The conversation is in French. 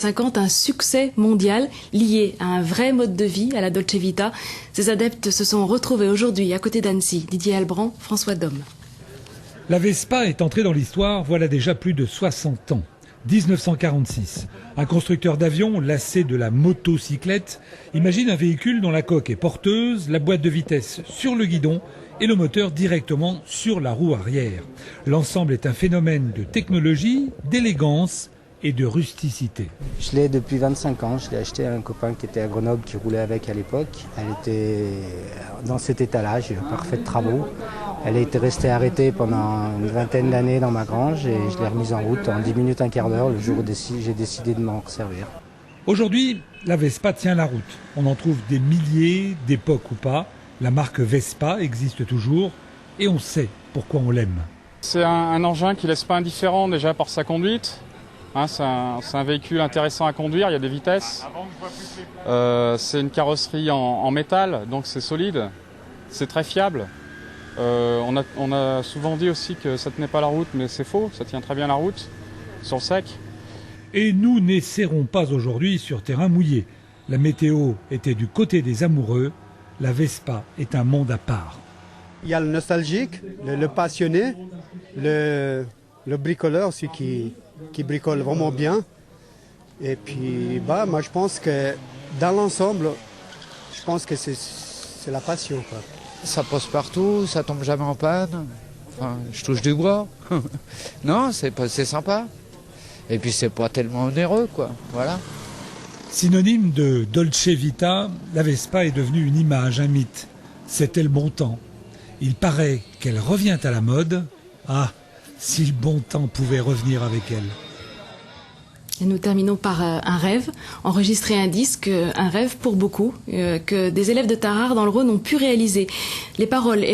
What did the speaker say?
50, un succès mondial lié à un vrai mode de vie, à la Dolce Vita. Ses adeptes se sont retrouvés aujourd'hui à côté d'Annecy. Didier Albrand, François Dom. La Vespa est entrée dans l'histoire voilà déjà plus de 60 ans. 1946. Un constructeur d'avion, lassé de la motocyclette, imagine un véhicule dont la coque est porteuse, la boîte de vitesse sur le guidon et le moteur directement sur la roue arrière. L'ensemble est un phénomène de technologie, d'élégance et de rusticité. Je l'ai depuis 25 ans. Je l'ai acheté à un copain qui était à Grenoble, qui roulait avec à l'époque. Elle était dans cet état-là, j'ai pas refait de travaux. Elle a été restée arrêtée pendant une vingtaine d'années dans ma grange et je l'ai remise en route en 10 minutes, un quart d'heure, le jour où j'ai décidé de m'en servir. Aujourd'hui, la Vespa tient la route. On en trouve des milliers, d'époque ou pas. La marque Vespa existe toujours et on sait pourquoi on l'aime. C'est un engin qui ne laisse pas indifférent déjà par sa conduite. C'est un véhicule intéressant à conduire, il y a des vitesses. C'est une carrosserie en métal, donc c'est solide, c'est très fiable. On a souvent dit aussi que ça ne tenait pas la route, mais c'est faux, ça tient très bien la route, sur le sec. Et nous n'essaierons pas aujourd'hui sur terrain mouillé. La météo était du côté des amoureux, la Vespa est un monde à part. Il y a le nostalgique, le passionné, le bricoleur aussi qui bricole vraiment bien. Et puis moi je pense que dans l'ensemble, je pense que c'est la passion, quoi. Ça passe partout, ça tombe jamais en panne. Enfin, je touche du bois. Non, c'est sympa. Et puis c'est pas tellement onéreux, quoi. Voilà. Synonyme de Dolce Vita, la Vespa est devenue une image, un mythe. C'était le bon temps. Il paraît qu'elle revient à la mode. Ah, si le bon temps pouvait revenir avec elle. Et nous terminons par un rêve, enregistrer un disque, un rêve pour beaucoup, que des élèves de Tarare dans le Rhône ont pu réaliser. Les paroles et